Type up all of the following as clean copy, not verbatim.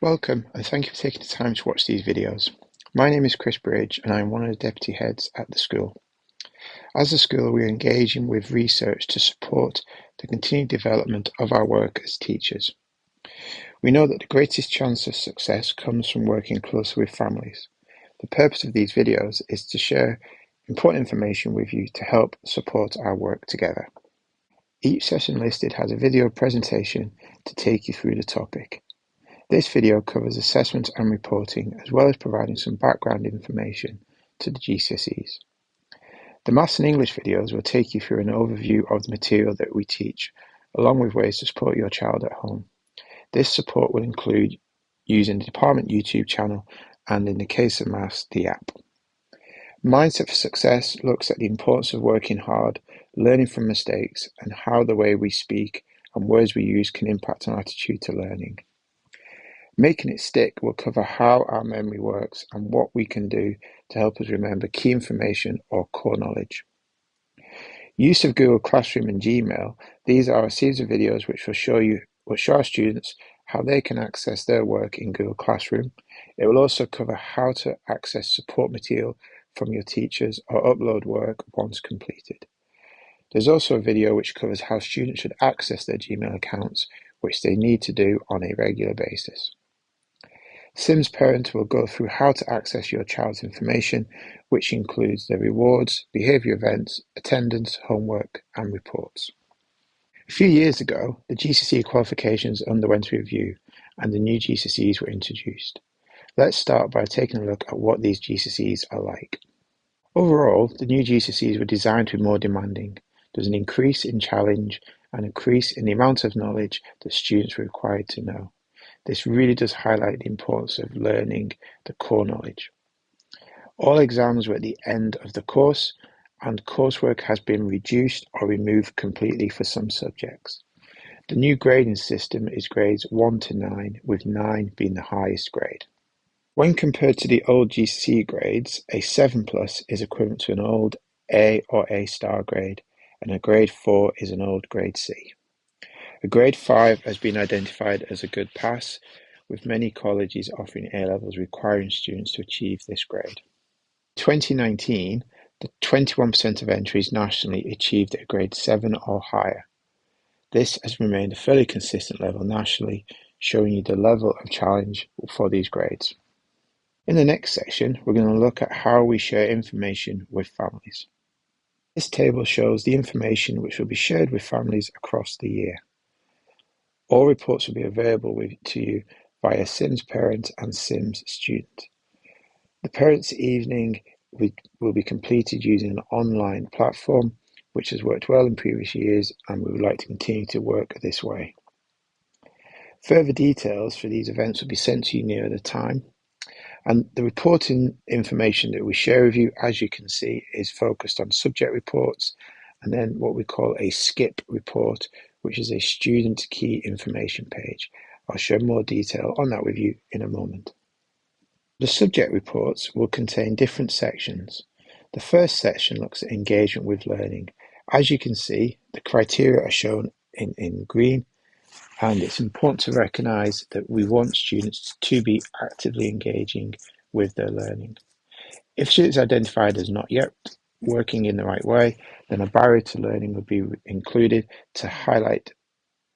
Welcome, and thank you for taking the time to watch these videos. My name is Chris Bridge, and I am one of the deputy heads at the school. As a school, we are engaging with research to support the continued development of our work as teachers. We know that the greatest chance of success comes from working closely with families. The purpose of these videos is to share important information with you to help support our work together. Each session listed has a video presentation to take you through the topic. This video covers assessment and reporting, as well as providing some background information to the GCSEs. The Maths and English videos will take you through an overview of the material that we teach, along with ways to support your child at home. This support will include using the department YouTube channel and, in the case of Maths, the app. Mindset for Success looks at the importance of working hard, learning from mistakes, and how the way we speak and words we use can impact our attitude to learning. Making it stick will cover how our memory works and what we can do to help us remember key information or core knowledge. Use of Google Classroom and Gmail. These are a series of videos which will show our students how they can access their work in Google Classroom. It will also cover how to access support material from your teachers or upload work once completed. There's also a video which covers how students should access their Gmail accounts, which they need to do on a regular basis. Sims Parent will go through how to access your child's information, which includes their rewards, behaviour events, attendance, homework, and reports. A few years ago, the GCSE qualifications underwent a review and the new GCSEs were introduced. Let's start by taking a look at what these GCSEs are like. Overall, the new GCSEs were designed to be more demanding. There's an increase in challenge and an increase in the amount of knowledge that students were required to know. This really does highlight the importance of learning the core knowledge. All exams were at the end of the course, and coursework has been reduced or removed completely for some subjects. The new grading system is grades 1 to 9, with 9 being the highest grade. When compared to the old GCSE grades, a 7+ is equivalent to an old A or A star grade, and a grade 4 is an old grade C. A grade 5 has been identified as a good pass, with many colleges offering A-levels requiring students to achieve this grade. In 2019, the 21% of entries nationally achieved a grade 7 or higher. This has remained a fairly consistent level nationally, showing you the level of challenge for these grades. In the next section, we're going to look at how we share information with families. This table shows the information which will be shared with families across the year. All reports will be available to you via Sims Parent and Sims Student. The Parents' Evening will be completed using an online platform, which has worked well in previous years, and we would like to continue to work this way. Further details for these events will be sent to you near the time, and the reporting information that we share with you, as you can see, is focused on subject reports and then what we call a skip report, which is a student key information page. I'll share more detail on that with you in a moment. The subject reports will contain different sections. The first section looks at engagement with learning. As you can see, the criteria are shown in green, and it's important to recognise that we want students to be actively engaging with their learning. If students identified as not yet working in the right way, then a barrier to learning would be included to highlight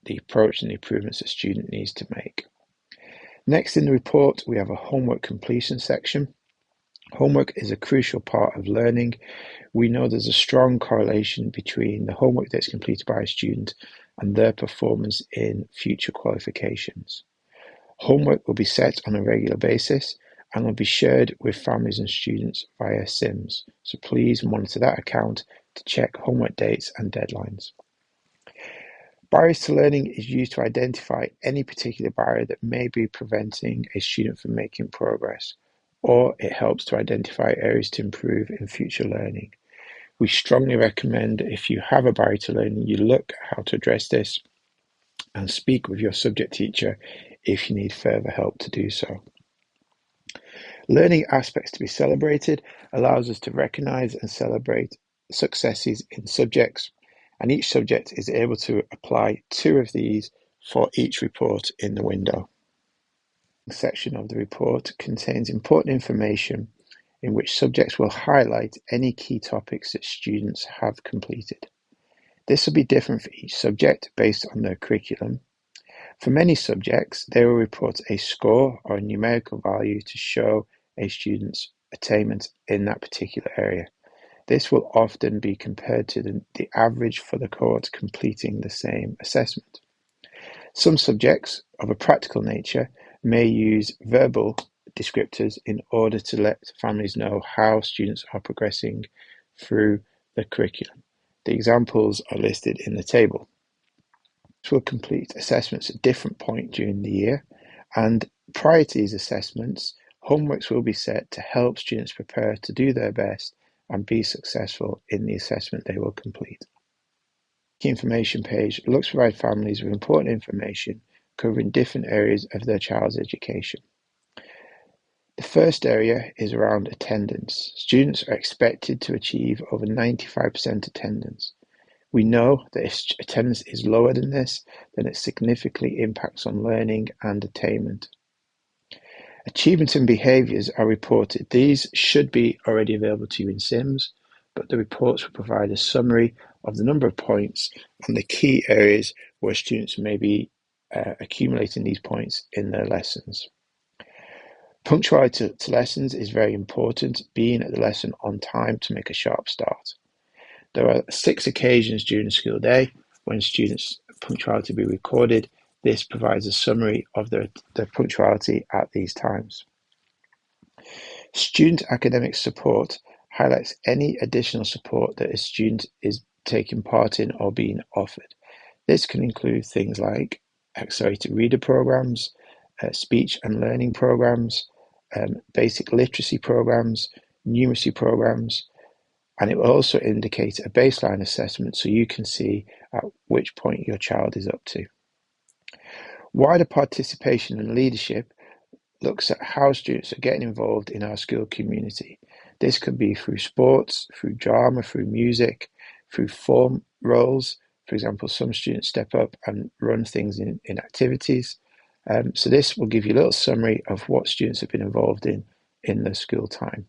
the approach and the improvements the student needs to make. Next in the report, we have a homework completion section. Homework is a crucial part of learning. We know there's a strong correlation between the homework that's completed by a student and their performance in future qualifications. Homework will be set on a regular basis and will be shared with families and students via Sims, so please monitor that account to check homework dates and deadlines. Barriers to learning is used to identify any particular barrier that may be preventing a student from making progress, or it helps to identify areas to improve in future learning. We strongly recommend if you have a barrier to learning, you look at how to address this and speak with your subject teacher if you need further help to do so. Learning aspects to be celebrated allows us to recognise and celebrate successes in subjects, and each subject is able to apply 2 of these for each report in the window. section of the report contains important information in which subjects will highlight any key topics that students have completed. This will be different for each subject based on their curriculum. For many subjects, they will report a score or a numerical value to show a student's attainment in that particular area. This will often be compared to the average for the cohort completing the same assessment. Some subjects of a practical nature may use verbal descriptors in order to let families know how students are progressing through the curriculum. The examples are listed in the table. Students will complete assessments at different points during the year, and prior to these assessments, homeworks will be set to help students prepare to do their best and be successful in the assessment they will complete. The key information page looks to provide families with important information covering different areas of their child's education. The first area is around attendance. Students are expected to achieve over 95% attendance. We know that if attendance is lower than this, then it significantly impacts on learning and attainment. Achievements and behaviours are reported. These should be already available to you in Sims, but the reports will provide a summary of the number of points and the key areas where students may be accumulating these points in their lessons. Punctuality to lessons is very important, being at the lesson on time to make a sharp start. There are 6 occasions during the school day when students' punctuality will be recorded. This provides a summary of their punctuality at these times. Student academic support highlights any additional support that a student is taking part in or being offered. This can include things like accelerated reader programs, speech and learning programs, basic literacy programs, numeracy programs, and it will also indicate a baseline assessment so you can see at which point your child is up to. Wider participation and leadership looks at how students are getting involved in our school community. This could be through sports, through drama, through music, through form roles. For example, some students step up and run things in activities. So this will give you a little summary of what students have been involved in their school time.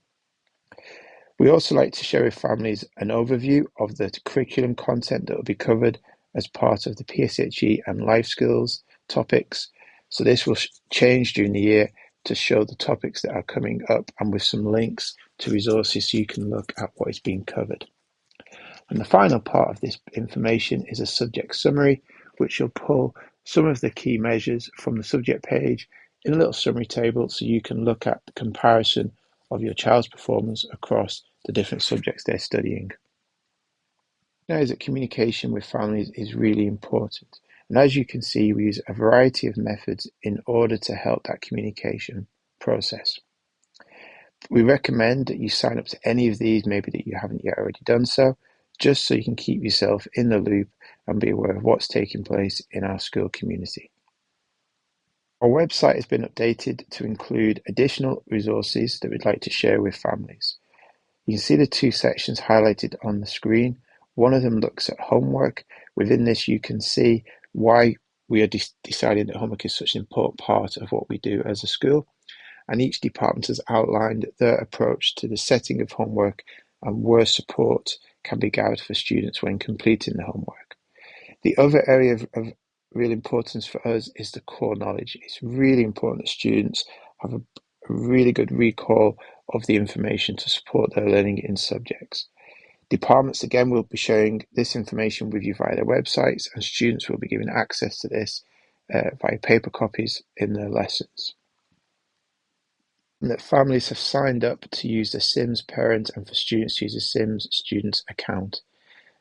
We also like to share with families an overview of the curriculum content that will be covered as part of the PSHE and life skills topics. So this will change during the year to show the topics that are coming up and with some links to resources so you can look at what is being covered. And the final part of this information is a subject summary, which will pull some of the key measures from the subject page in a little summary table so you can look at the comparison of your child's performance across the different subjects they're studying. Now is that communication with families is really important. And as you can see, we use a variety of methods in order to help that communication process. We recommend that you sign up to any of these, maybe that you haven't yet already done so, just so you can keep yourself in the loop and be aware of what's taking place in our school community. Our website has been updated to include additional resources that we'd like to share with families. You can see the 2 sections highlighted on the screen. One of them looks at homework. Within this, you can see why we are deciding that homework is such an important part of what we do as a school. And each department has outlined their approach to the setting of homework and where support can be gathered for students when completing the homework. The other area of real importance for us is the core knowledge. It's really important that students have a really good recall of the information to support their learning in subjects. Departments, again, will be sharing this information with you via their websites, and students will be given access to this via paper copies in their lessons. And that families have signed up to use the Sims parent and for students to use the Sims students account.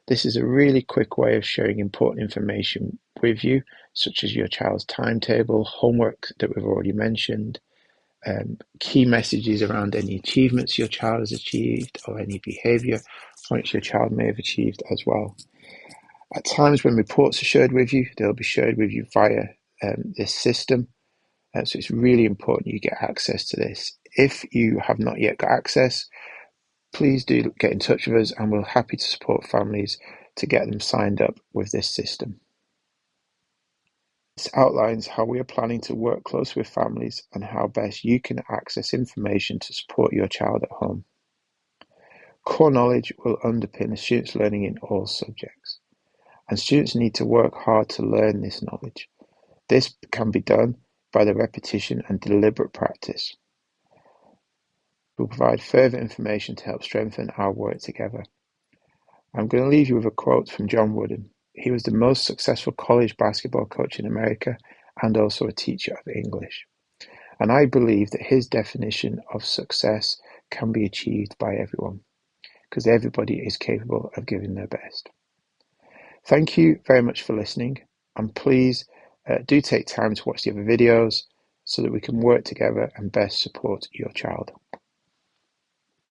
This is a really quick way of sharing important information with you, such as your child's timetable, homework that we've already mentioned, key messages around any achievements your child has achieved or any behaviour points your child may have achieved as well. At times when reports are shared with you, they'll be shared with you via this system. So it's really important you get access to this. If you have not yet got access, please do get in touch with us and we're happy to support families to get them signed up with this system. This outlines how we are planning to work closely with families and how best you can access information to support your child at home. Core knowledge will underpin a student's learning in all subjects, and students need to work hard to learn this knowledge. This can be done by the repetition and deliberate practice. We'll provide further information to help strengthen our work together. I'm going to leave you with a quote from John Wooden. He was the most successful college basketball coach in America and also a teacher of English. And I believe that his definition of success can be achieved by everyone, because everybody is capable of giving their best. Thank you very much for listening, and please do take time to watch the other videos so that we can work together and best support your child.